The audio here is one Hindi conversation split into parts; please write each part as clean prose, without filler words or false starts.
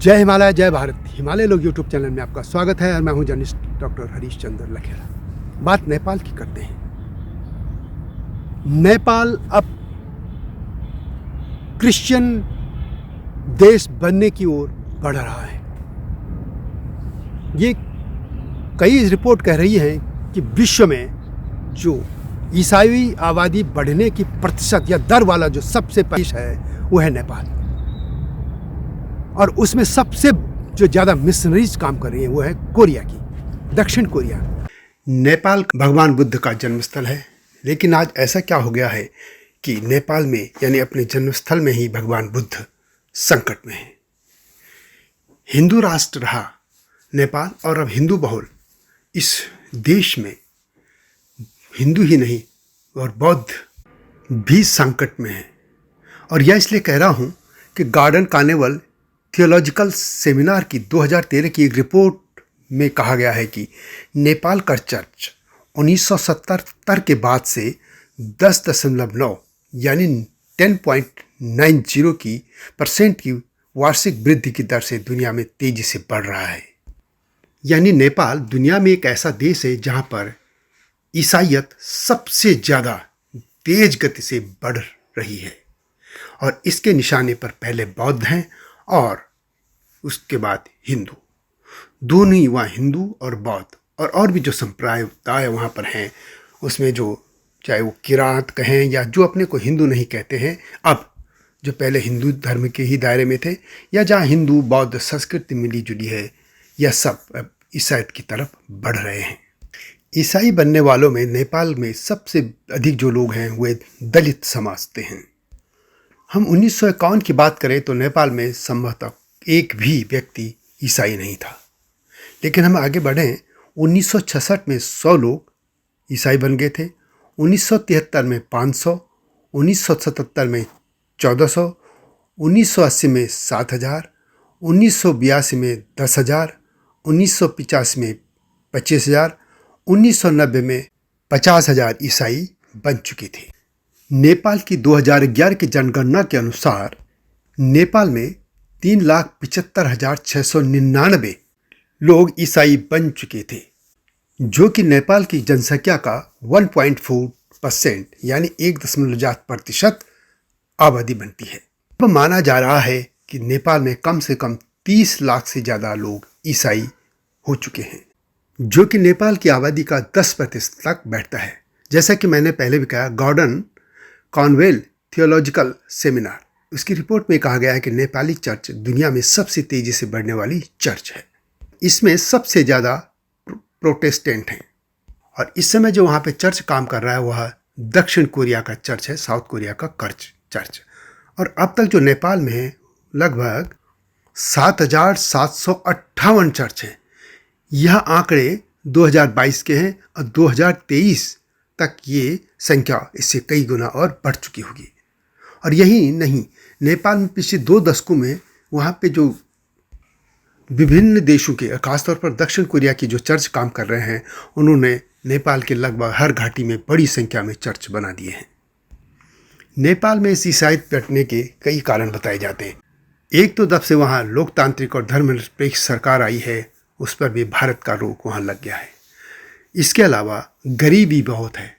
जय हिमालय जय भारत। हिमालय लोग यूट्यूब चैनल में आपका स्वागत है और मैं हूं जर्नलिस्ट डॉक्टर हरीश चंद्र लखेरा। बात नेपाल की करते हैं। नेपाल अब क्रिश्चियन देश बनने की ओर बढ़ रहा है। ये कई रिपोर्ट कह रही हैं कि विश्व में जो ईसाई आबादी बढ़ने की प्रतिशत या दर वाला जो सबसे देश है वो है नेपाल, और उसमें सबसे जो ज़्यादा मिशनरीज काम कर रही हैं वो है कोरिया की, दक्षिण कोरिया। नेपाल भगवान बुद्ध का जन्मस्थल है, लेकिन आज ऐसा क्या हो गया है कि नेपाल में यानी अपने जन्मस्थल में ही भगवान बुद्ध संकट में है। हिंदू राष्ट्र रहा नेपाल और अब हिंदू बहुल इस देश में हिंदू ही नहीं और बौद्ध भी संकट में है। और यह इसलिए कह रहा हूँ कि गार्डन कार्निवल थियोलॉजिकल सेमिनार की 2013 की एक रिपोर्ट में कहा गया है कि नेपाल का चर्च 1977 के बाद से 10.9 यानी 10.90% की वार्षिक वृद्धि की दर से दुनिया में तेजी से बढ़ रहा है। यानी नेपाल दुनिया में एक ऐसा देश है जहां पर ईसाईयत सबसे ज़्यादा तेज गति से बढ़ रही है, और इसके निशाने पर पहले बौद्ध हैं और उसके बाद हिंदू। दोनों ही वहाँ हिंदू और बौद्ध और भी जो संप्रदाय वहाँ पर हैं, उसमें जो चाहे वो किरात कहें या जो अपने को हिंदू नहीं कहते हैं, अब जो पहले हिंदू धर्म के ही दायरे में थे या जहाँ हिंदू बौद्ध संस्कृति मिली जुली है, यह सब अब ईसाईयत की तरफ बढ़ रहे हैं। ईसाई बनने वालों में नेपाल में सबसे अधिक जो लोग हैं वे दलित समाजते हैं। हम 1951 की बात करें तो नेपाल में संभवतः एक भी व्यक्ति ईसाई नहीं था, लेकिन हम आगे बढ़ें 1966 में 100 लोग ईसाई बन गए थे, 1973 में 500, 1977 में 1400, 1980 में 7000, 1982 में 10,000, 1985 में 25,000, 1990 में 50,000 ईसाई बन चुके थे। नेपाल की 2011 की जनगणना के अनुसार नेपाल में 3,75,699 लोग ईसाई बन चुके थे, जो कि नेपाल की जनसंख्या का 1.4% यानी 1.4% आबादी बनती है। अब माना जा रहा है कि नेपाल में कम से कम 30 लाख से ज़्यादा लोग ईसाई हो चुके हैं, जो कि नेपाल की आबादी का 10% तक बैठता है। जैसा कि मैंने पहले भी कहा, गॉर्डन कार्निवल थियोलॉजिकल सेमिनार, उसकी रिपोर्ट में कहा गया है कि नेपाली चर्च दुनिया में सबसे तेजी से बढ़ने वाली चर्च है। इसमें सबसे ज़्यादा प्रोटेस्टेंट हैं, और इस समय जो वहाँ पे चर्च काम कर रहा है वह दक्षिण कोरिया का चर्च है, साउथ कोरिया का चर्च। और अब तक जो नेपाल में है लगभग 7,758 चर्च हैं। यह आंकड़े 2022 के हैं और 2023 तक ये संख्या इससे कई गुना और बढ़ चुकी होगी। और यही नहीं, नेपाल में पिछले 2 दशकों में वहाँ पे जो विभिन्न देशों के, खासतौर पर दक्षिण कोरिया की जो चर्च काम कर रहे हैं, उन्होंने नेपाल के लगभग हर घाटी में बड़ी संख्या में चर्च बना दिए हैं। नेपाल में इस ईसाईयत बढ़ने के कई कारण बताए जाते हैं। एक तो जब से वहाँ लोकतांत्रिक और धर्मनिरपेक्ष सरकार आई है, उस पर भी भारत का रोक वहाँ लग गया है। इसके अलावा गरीबी बहुत है,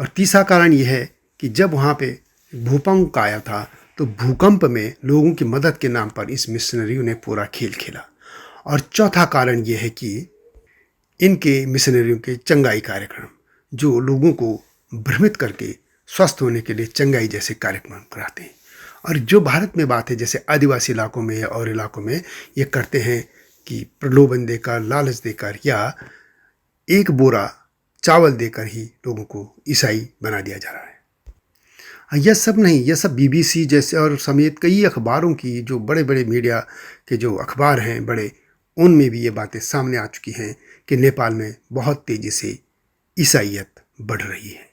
और तीसरा कारण यह है कि जब वहाँ पे भूकंप आया था तो भूकंप में लोगों की मदद के नाम पर इस मिशनरियों ने पूरा खेल खेला। और चौथा कारण यह है कि इनके मिशनरियों के चंगाई कार्यक्रम, जो लोगों को भ्रमित करके स्वस्थ होने के लिए चंगाई जैसे कार्यक्रम कराते हैं, और जो भारत में बात है जैसे आदिवासी इलाकों में या और इलाकों में ये करते हैं कि प्रलोभन देकर, लालच देकर या एक बोरा चावल देकर ही लोगों को ईसाई बना दिया जा रहा है। यह सब नहीं, यह सब BBC जैसे और समेत कई अखबारों की, जो बड़े बड़े मीडिया के जो अखबार हैं बड़े, उनमें भी ये बातें सामने आ चुकी हैं कि नेपाल में बहुत तेज़ी से ईसाईयत बढ़ रही है।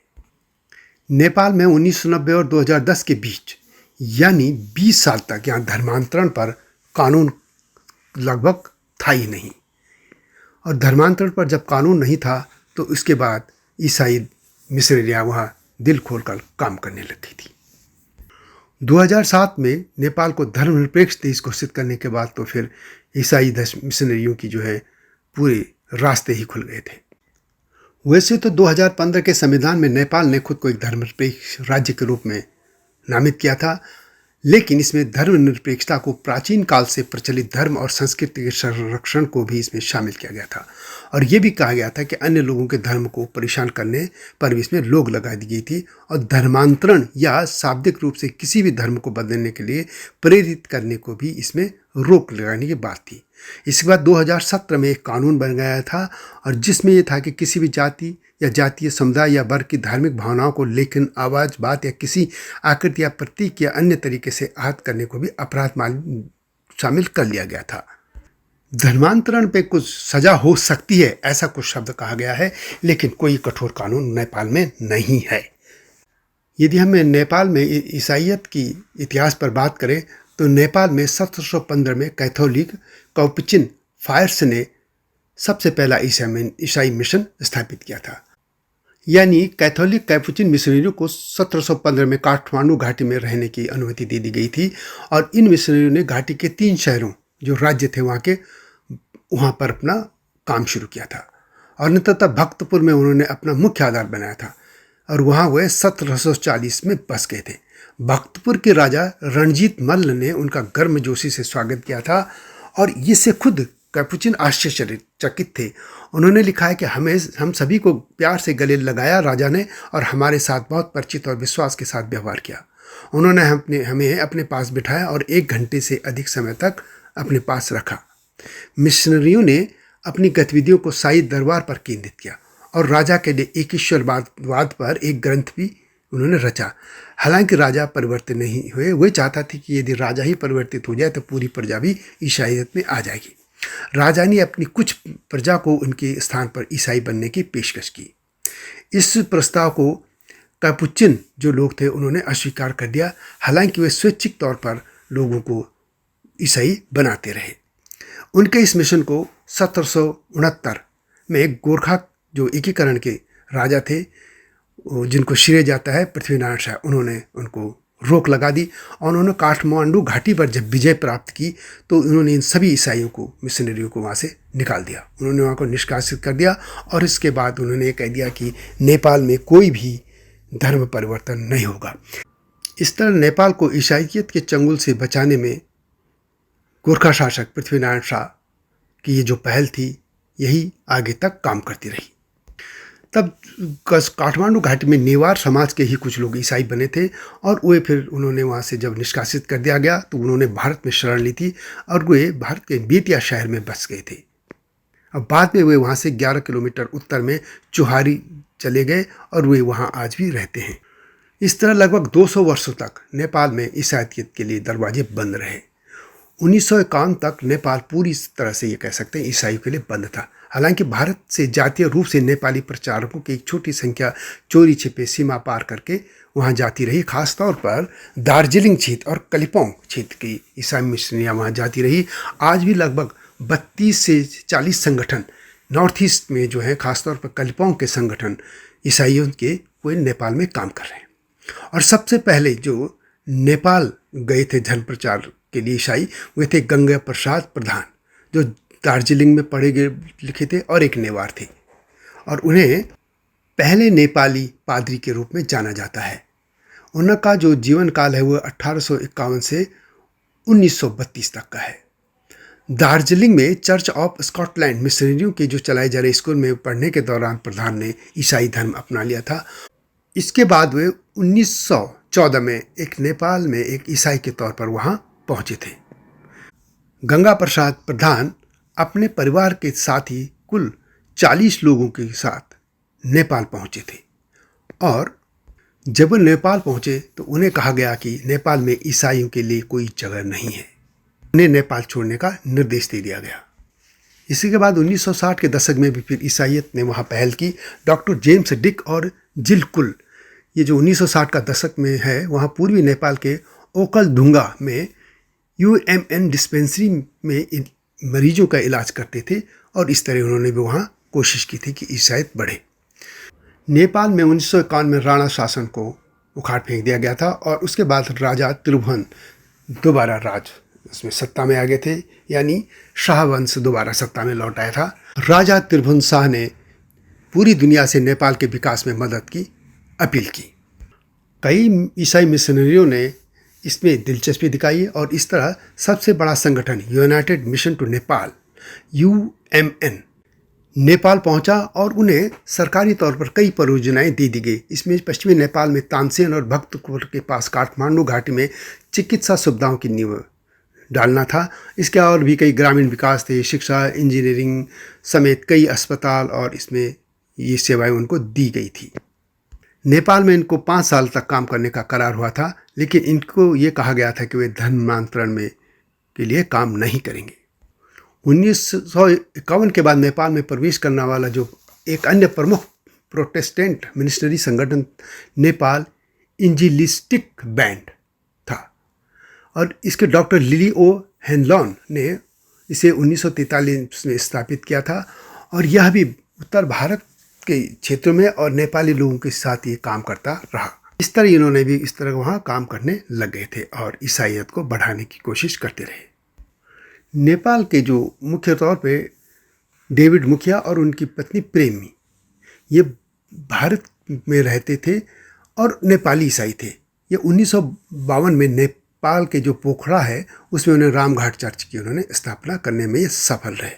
नेपाल में 1990 और 2010 के बीच यानी 20 साल तक यहाँ धर्मांतरण पर कानून लगभग था ही नहीं, और धर्मांतरण पर जब कानून नहीं था तो उसके बाद ईसाई मिशनरियाँ वहाँ दिल खोलकर काम करने लगी थी। 2007 में नेपाल को धर्मनिरपेक्ष देश घोषित करने के बाद तो फिर ईसाई मिशनरियों की जो है पूरे रास्ते ही खुल गए थे। वैसे तो 2015 के संविधान में नेपाल ने खुद को एक धर्मनिरपेक्ष राज्य के रूप में नामित किया था, लेकिन इसमें धर्मनिरपेक्षता को प्राचीन काल से प्रचलित धर्म और संस्कृति के संरक्षण को भी इसमें शामिल किया गया था। और ये भी कहा गया था कि अन्य लोगों के धर्म को परेशान करने पर भी इसमें रोक लगा दी गई थी और धर्मांतरण या शाब्दिक रूप से किसी भी धर्म को बदलने के लिए प्रेरित करने को भी इसमें रोक लगाने की बात थी। इसके बाद 2017 में एक कानून बन गया था और जिसमें यह था कि किसी भी जाति या जातीय समुदाय या वर्ग की धार्मिक भावनाओं को लेकिन आवाज, बात या किसी आकृति या प्रतीक या अन्य तरीके से आहत करने को भी अपराध शामिल कर लिया गया था। धर्मांतरण पे कुछ सजा हो सकती है ऐसा कुछ शब्द कहा गया है, लेकिन कोई कठोर कानून नेपाल में नहीं है। यदि हम नेपाल में ईसाइयत की इतिहास पर बात करें तो नेपाल में 1715 में कैथोलिक कापुचिन फ्रायर्स ने सबसे पहला ईसाई मिशन स्थापित किया था। यानी कैथोलिक कैपुचिन मिशनरियों को 1715 में काठमांडू घाटी में रहने की अनुमति दे दी गई थी और इन मिशनरियों ने घाटी के 3 शहरों जो राज्य थे वहाँ पर अपना काम शुरू किया था और अंततः भक्तपुर में उन्होंने अपना मुख्य आधार बनाया था और वहाँ वे 1740 में बस गए थे। भक्तपुर के राजा रणजीत मल्ल ने उनका गर्मजोशी से स्वागत किया था और इससे खुद कैपुचिन आश्चर्यचकित थे। उन्होंने लिखा है कि हम सभी को प्यार से गले लगाया राजा ने और हमारे साथ बहुत परिचित और विश्वास के साथ व्यवहार किया। उन्होंने हमें अपने पास बिठाया और 1 घंटे से अधिक समय तक अपने पास रखा। मिशनरियों ने अपनी गतिविधियों को शाही दरबार पर केंद्रित किया और राजा के लिए एक ईश्वरवाद पर एक ग्रंथ भी उन्होंने रचा। हालांकि राजा परिवर्तित नहीं हुए, वे चाहता थी कि यदि राजा ही परिवर्तित हो जाए तो पूरी प्रजा भी ईसाइयत में आ जाएगी। राजा ने अपनी कुछ प्रजा को उनके स्थान पर ईसाई बनने की पेशकश की। इस प्रस्ताव को कैपुचिन जो लोग थे उन्होंने अस्वीकार कर दिया, हालांकि वे स्वैच्छिक तौर पर लोगों को ईसाई बनाते रहे। उनके इस मिशन को 1769 में गोरखा जो एकीकरण के राजा थे जिनको श्रेय जाता है पृथ्वीनारायण शाह, उन्होंने उनको रोक लगा दी और उन्होंने काठमांडू घाटी पर जब विजय प्राप्त की तो उन्होंने इन सभी ईसाइयों को, मिशनरियों को वहाँ से निकाल दिया। उन्होंने वहाँ को निष्कासित कर दिया और इसके बाद उन्होंने ये कह दिया कि नेपाल में कोई भी धर्म परिवर्तन नहीं होगा। इस तरह नेपाल को ईसाइयत के चंगुल से बचाने में गोरखा शासक पृथ्वीनारायण शाह की ये जो पहल थी यही आगे तक काम करती रही। तब काठमांडू घाटी में नेवार समाज के ही कुछ लोग ईसाई बने थे और वे फिर उन्होंने वहाँ से जब निष्कासित कर दिया गया तो उन्होंने भारत में शरण ली थी और वे भारत के बेतिया शहर में बस गए थे। अब बाद में वे वहाँ से 11 किलोमीटर उत्तर में चुहारी चले गए और वे वहाँ आज भी रहते हैं। इस तरह लगभग 200 वर्षों तक नेपाल में ईसाइयत के लिए दरवाजे बंद रहे। 1951 तक नेपाल पूरी तरह से ये कह सकते हैं ईसाइयों के लिए बंद था। हालांकि भारत से जातीय रूप से नेपाली प्रचारकों की एक छोटी संख्या चोरी छिपे सीमा पार करके वहाँ जाती रही। खासतौर पर दार्जिलिंग क्षेत्र और कलिम्पोंग क्षेत्र की ईसाई मिशनरियाँ वहाँ जाती रही। आज भी लगभग 32 से 40 संगठन नॉर्थ ईस्ट में जो है, खासतौर पर कलिम्पोंग के संगठन ईसाइयों के वे नेपाल में काम कर रहे हैं। और सबसे पहले जो नेपाल गए थे धर्म प्रचार के लिए ईसाई, वे थे गंगा प्रसाद प्रधान जो दार्जिलिंग में पढ़े लिखे थे और एक नेवार थे और उन्हें पहले नेपाली पादरी के रूप में जाना जाता है। उनका जो जीवन काल है वह 1851 से 1932 तक का है। दार्जिलिंग में चर्च ऑफ स्कॉटलैंड मिशनरियों के जो चलाए जा रहे स्कूल में पढ़ने के दौरान प्रधान ने ईसाई धर्म अपना लिया था। इसके बाद वे 1914 में एक नेपाल में एक ईसाई के तौर पर वहाँ पहुँचे थे। गंगा प्रसाद प्रधान अपने परिवार के साथ ही कुल 40 लोगों के साथ नेपाल पहुँचे थे और जब वो नेपाल पहुँचे तो उन्हें कहा गया कि नेपाल में ईसाइयों के लिए कोई जगह नहीं है। उन्हें नेपाल छोड़ने का निर्देश दे दिया गया। इसी के बाद 1960 के दशक में भी फिर ईसाइयत ने वहाँ पहल की। डॉक्टर जेम्स डिक और जिल कुल, ये जो 1960 का दशक में है, वहाँ पूर्वी नेपाल के ओखलढुंगा में UMN डिस्पेंसरी में मरीजों का इलाज करते थे और इस तरह उन्होंने भी वहाँ कोशिश की थी कि ईसाइयत बढ़े। नेपाल में 1951 में राणा शासन को उखाड़ फेंक दिया गया था। और उसके बाद राजा त्रिभुवन दोबारा राज उसमें सत्ता में आ गए थे, यानी शाह वंश दोबारा सत्ता में लौट आया था। राजा त्रिभुवन शाह ने पूरी दुनिया से नेपाल के विकास में मदद की अपील की। कई ईसाई मिशनरियों ने इसमें दिलचस्पी दिखाई और इस तरह सबसे बड़ा संगठन United Mission to Nepal UMN Nepal पहुंचा और उन्हें सरकारी तौर पर कई परियोजनाएं दे दी गई। इसमें पश्चिमी नेपाल में तानसेन और भक्तपुर के पास काठमांडू घाटी में चिकित्सा सुविधाओं की नींव डालना था। इसके और भी कई ग्रामीण विकास थे, शिक्षा, इंजीनियरिंग समेत कई अस्पताल, और इसमें ये सेवाएं उनको दी गई थी। नेपाल में इनको 5 साल तक काम करने का करार हुआ था, लेकिन इनको ये कहा गया था कि वे धर्मांतरण में के लिए काम नहीं करेंगे। 1951 के बाद नेपाल में प्रवेश करने वाला जो एक अन्य प्रमुख प्रोटेस्टेंट मिशनरी संगठन नेपाल इवैंजेलिस्टिक बैंड था, और इसके डॉक्टर लिली ओ हेनलॉन ने इसे 1943 में स्थापित किया था, और यह भी उत्तर भारत के क्षेत्रों में और नेपाली लोगों के साथ ये काम करता रहा। इस तरह इन्होंने भी इस तरह वहाँ काम करने लग गए थे और ईसाईयत को बढ़ाने की कोशिश करते रहे। नेपाल के जो मुख्य तौर पे डेविड मुखिया और उनकी पत्नी प्रेमी ये भारत में रहते थे और नेपाली ईसाई थे। ये 1952 में नेपाल के जो पोखरा है उसमें उन्हें रामघाट चर्च की उन्होंने स्थापना करने में ये सफल रहे,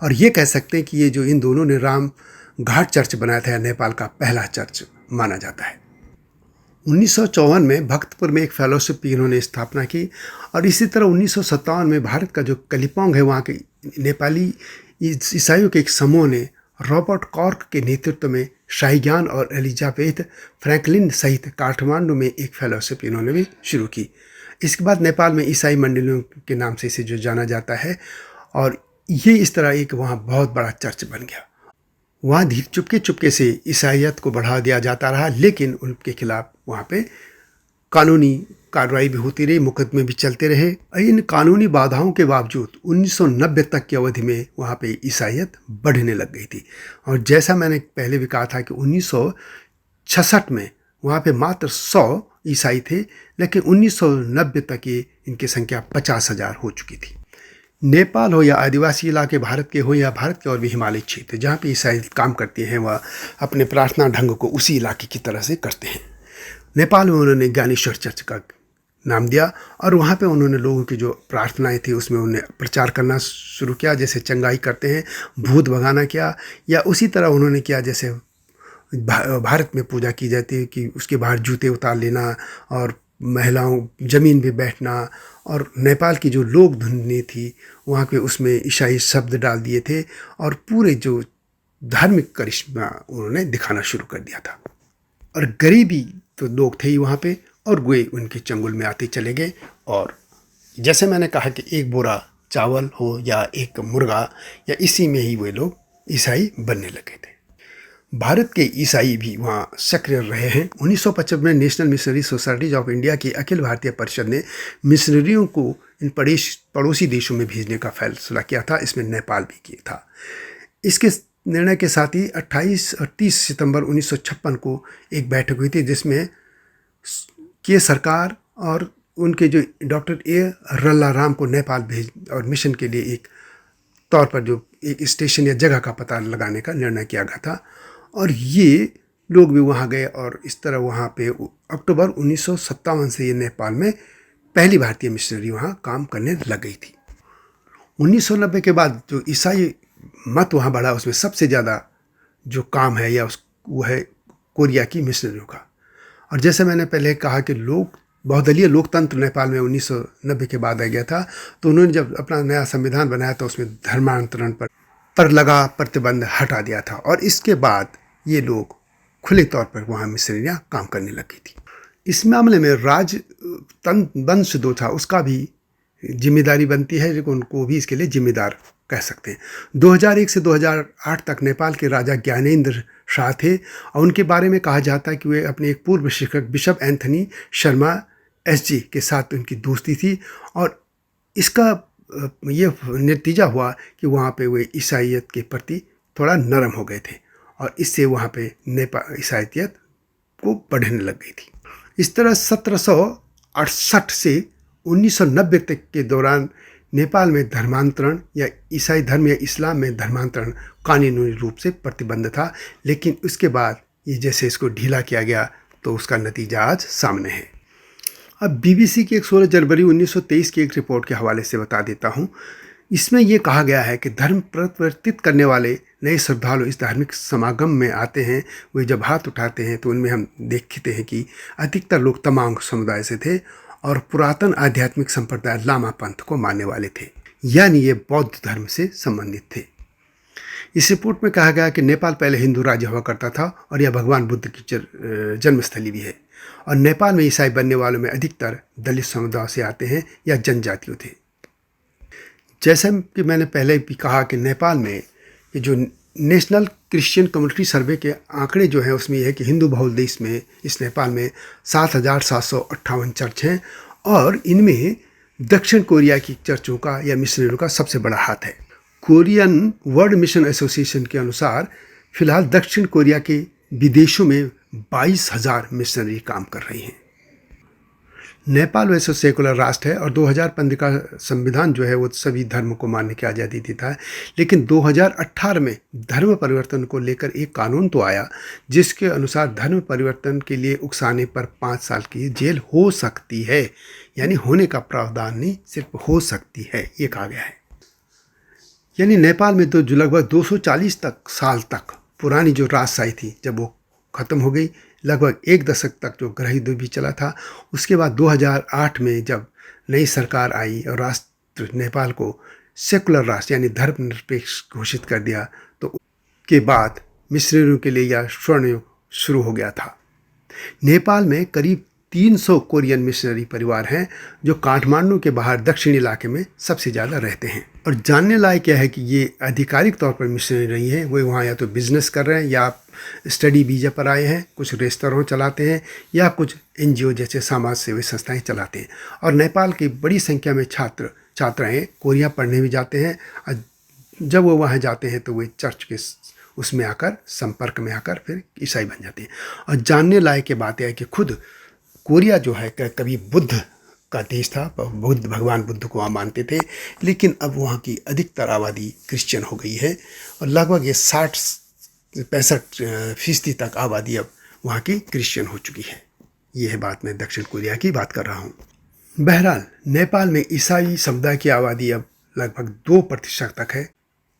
और ये कह सकते हैं कि ये जो इन दोनों ने राम घाट चर्च बनाया था, नेपाल का पहला चर्च माना जाता है। 1954 में भक्तपुर में एक फेलोशिप की इन्होंने स्थापना की, और इसी तरह 1957 में भारत का जो कलिम्पोंग है वहाँ के नेपाली ईसाइयों के एक समूह ने रॉबर्ट कॉर्क के नेतृत्व में शाही ज्ञान और एलिजाबेथ फ्रैंकलिन सहित काठमांडू में एक फेलोशिप इन्होंने भी शुरू की। इसके बाद नेपाल में ईसाई मंडलियों के नाम से इसे जो जाना जाता है, और ये इस तरह एक वहाँ बहुत बड़ा चर्च बन गया। वहाँ धीरे चुपके से ईसाईयत को बढ़ा दिया जाता रहा, लेकिन उनके खिलाफ वहाँ पे कानूनी कार्रवाई भी होती रही, मुकदमे भी चलते रहे। इन कानूनी बाधाओं के बावजूद 1990 तक की अवधि में वहाँ पे ईसाईयत बढ़ने लग गई थी, और जैसा मैंने पहले भी कहा था कि 1966 में वहाँ पे मात्र 100 ईसाई थे, लेकिन 1990 तक ये इनकी संख्या 50,000 हो चुकी थी। नेपाल हो या आदिवासी इलाके भारत के हो या भारत के और भी हिमालय क्षेत्र जहाँ पे ईसाई काम करते हैं, वह अपने प्रार्थना ढंग को उसी इलाके की तरह से करते हैं। नेपाल में उन्होंने ज्ञानेश्वर चर्च का नाम दिया, और वहाँ पे उन्होंने लोगों की जो प्रार्थनाएं थी उसमें उन्हें प्रचार करना शुरू किया, जैसे चंगाई करते हैं, भूत भगाना किया, या उसी तरह उन्होंने किया जैसे भारत में पूजा की जाती है कि उसके बाहर जूते उतार लेना, और महिलाओं ज़मीन पे बैठना, और नेपाल की जो लोक धुनी थी वहाँ पे उसमें ईसाई शब्द डाल दिए थे, और पूरे जो धार्मिक करिश्मा उन्होंने दिखाना शुरू कर दिया था। और गरीबी तो लोग थे ही वहाँ पे, और वे उनके चंगुल में आते चले गए, और जैसे मैंने कहा कि एक बोरा चावल हो या एक मुर्गा, या इसी में ही वे लोग ईसाई बनने लगे थे। भारत के ईसाई भी वहाँ सक्रिय रहे हैं। 1955 में national missionary societies of India की अखिल भारतीय परिषद ने मिशनरियों को इन पड़ोसी देशों में भेजने का फैसला किया था, इसमें नेपाल भी किया था। इसके निर्णय के साथ ही 28 और 30 सितंबर 1956 को एक बैठक हुई थी, जिसमें के सरकार और उनके जो डॉक्टर ए रल्ला राम को नेपाल भेज और मिशन के लिए एक तौर पर जो एक स्टेशन या जगह का पता लगाने का निर्णय किया गया था, और ये लोग भी वहाँ गए, और इस तरह वहाँ पे अक्टूबर 1957 से ये नेपाल में पहली भारतीय मिशनरी वहाँ काम करने लग गई थी। 1990 के बाद जो ईसाई मत वहाँ बढ़ा, उसमें सबसे ज़्यादा जो काम है या वो है कोरिया की मिशनरियों का। और जैसे मैंने पहले कहा कि बहुदलीय लोकतंत्र नेपाल में 1990 के बाद आ गया था, तो उन्होंने जब अपना नया संविधान बनाया तो उसमें धर्मांतरण पर लगा प्रतिबंध हटा दिया था, और इसके बाद ये लोग खुले तौर पर वहाँ मिशनरियाँ काम करने लगी थी। इस मामले में वंश जो था उसका भी जिम्मेदारी बनती है, लेकिन उनको भी इसके लिए जिम्मेदार कह सकते हैं। 2001 से 2008 तक नेपाल के राजा ज्ञानेंद्र शाह थे, और उनके बारे में कहा जाता है कि वे अपने एक पूर्व शिक्षक बिशप एंथनी शर्मा SG के साथ उनकी दोस्ती थी, और इसका ये नतीजा हुआ कि वहाँ पे वे ईसाईयत के प्रति थोड़ा नरम हो गए थे, और इससे वहाँ पे नेपाल ईसाईयत को बढ़ने लग गई थी। इस तरह 1768 से 1990 तक के दौरान नेपाल में धर्मांतरण या ईसाई धर्म या इस्लाम में धर्मांतरण कानूनी रूप से प्रतिबंध था, लेकिन उसके बाद ये जैसे इसको ढीला किया गया तो उसका नतीजा आज सामने है। अब बीबीसी की 16 जनवरी 1923 की एक रिपोर्ट के हवाले से बता देता हूँ। इसमें यह कहा गया है कि धर्म परिवर्तित करने वाले नए श्रद्धालु इस धार्मिक समागम में आते हैं, वे जब हाथ उठाते हैं तो उनमें हम देखते हैं कि अधिकतर लोग तमांग समुदाय से थे और पुरातन आध्यात्मिक संप्रदाय लामा पंथ को मानने वाले थे, यानी ये बौद्ध धर्म से संबंधित थे। इस रिपोर्ट में कहा गया कि नेपाल पहले हिंदू राज्य हुआ करता था और यह भगवान बुद्ध की जन्मस्थली भी है, और नेपाल में ईसाई बनने वालों में अधिकतर दलित समुदाय से आते हैं या जनजातियों थे। जैसा कि मैंने पहले भी कहा कि नेपाल में ये जो नेशनल क्रिश्चियन कम्युनिटी सर्वे के आंकड़े जो हैं उसमें यह है कि हिंदू बहुल देश में इस नेपाल में 7,758 चर्च हैं, और इनमें दक्षिण कोरिया की चर्चों का या मिशनरियों का सबसे बड़ा हाथ है। कोरियन वर्ल्ड मिशन एसोसिएशन के अनुसार फिलहाल दक्षिण कोरिया के विदेशों में 22,000 मिशनरी काम कर रही हैं। नेपाल वैसे सेकुलर राष्ट्र है और 2015 का संविधान जो है वो सभी धर्म को मानने की आज़ादी देता है, लेकिन 2018 में धर्म परिवर्तन को लेकर एक कानून तो आया जिसके अनुसार धर्म परिवर्तन के लिए उकसाने पर 5 साल की जेल हो सकती है, यानी होने का प्रावधान नहीं, सिर्फ हो सकती है, ये कहा गया है। यानी नेपाल में तो जो लगभग 240 साल तक पुरानी जो राजशाही थी, जब वो ख़त्म हो गई, लगभग 1 दशक तक जो गृह युद्ध भी चला था, उसके बाद 2008 में जब नई सरकार आई और राष्ट्र नेपाल को सेकुलर राष्ट्र यानी धर्मनिरपेक्ष घोषित कर दिया, तो उसके बाद मिशनरियों के लिए यह स्वर्ण युग शुरू हो गया था। नेपाल में करीब 300 कोरियन मिशनरी परिवार हैं जो काठमांडू के बाहर दक्षिणी इलाके में सबसे ज़्यादा रहते हैं। और जानने लायक क्या है कि ये आधिकारिक तौर पर मिशनरी नहीं है, वे वहाँ या तो बिजनेस कर रहे हैं या स्टडी वीज़ा पर आए हैं, कुछ रेस्तरां चलाते हैं या कुछ NGO जैसे समाज सेवी संस्थाएं चलाते हैं। और नेपाल की बड़ी संख्या में छात्राएँ कोरिया पढ़ने भी जाते हैं, और जब वो वहाँ जाते हैं तो वे चर्च के उसमें आकर संपर्क में आकर फिर ईसाई बन जाते हैं। और जानने लायक की बात है कि खुद कोरिया जो है कभी बुद्ध का देश था, भगवान बुद्ध को वहाँ मानते थे, लेकिन अब वहाँ की अधिकतर आबादी क्रिश्चियन हो गई है और लगभग ये 60-65% तक आबादी अब वहाँ की क्रिश्चियन हो चुकी है। ये है बात, मैं दक्षिण कोरिया की बात कर रहा हूँ। बहरहाल नेपाल में ईसाई समुदाय की आबादी अब लगभग 2% तक है,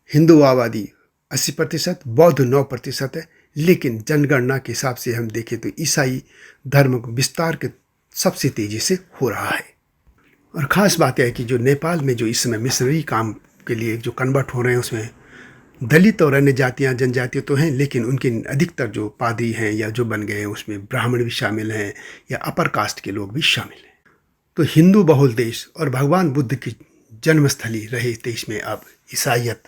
हिंदू आबादी 80%, बौद्ध 9% है, लेकिन जनगणना के हिसाब से हम देखें तो ईसाई धर्म को विस्तार के सबसे तेज़ी से हो रहा है। और ख़ास बात यह है कि जो नेपाल में जो इस समय मिशनरी काम के लिए जो कन्वर्ट हो रहे हैं उसमें दलित और अन्य जातियाँ जनजातियाँ तो हैं, लेकिन उनके अधिकतर जो पादरी हैं या जो बन गए हैं उसमें ब्राह्मण भी शामिल हैं या अपर कास्ट के लोग भी शामिल हैं। तो हिंदू बहुल देश और भगवान बुद्ध की जन्मस्थली रहे देश में अब ईसाइयत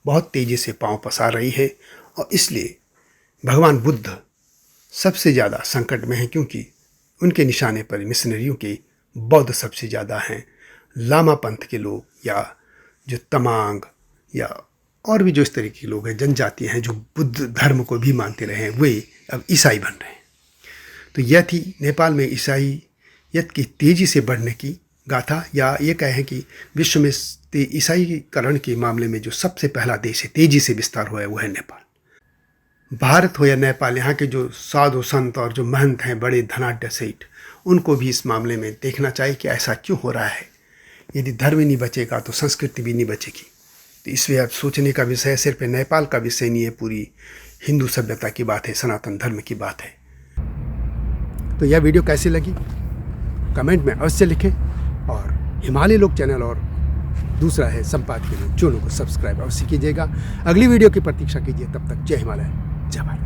बहुत तेज़ी से पांव पसार रही है, और इसलिए भगवान बुद्ध सबसे ज़्यादा संकट में हैं, क्योंकि उनके निशाने पर मिशनरियों के बौद्ध सबसे ज़्यादा हैं। लामा पंथ के लोग या जो तमांग या और भी जो इस तरीके के लोग हैं, जनजातियाँ हैं जो बुद्ध धर्म को भी मानते रहे हैं, वे अब ईसाई बन रहे हैं। तो यह थी नेपाल में ईसाईयत की तेज़ी से बढ़ने की गाथा, या ये कहें कि विश्व में ईसाईकरण के मामले में जो सबसे पहला देश है तेज़ी से विस्तार हुआ है वो है नेपाल। भारत हो या नेपाल, यहाँ के जो साधु संत और जो महंत हैं, बड़े धनाढ्य सेठ, उनको भी इस मामले में देखना चाहिए कि ऐसा क्यों हो रहा है। यदि धर्म ही नहीं बचेगा तो संस्कृति भी नहीं बचेगी। तो इसलिए अब सोचने का विषय सिर्फ नेपाल का विषय नहीं है, पूरी हिंदू सभ्यता की बात है, सनातन धर्म की बात है। तो यह वीडियो कैसी लगी कमेंट में अवश्य लिखें, और हिमालय लोक चैनल और दूसरा है संपादकीय लोग, चैनल को सब्सक्राइब अवश्य कीजिएगा। अगली वीडियो की प्रतीक्षा कीजिए, तब तक जय हिमालय, जय भारत।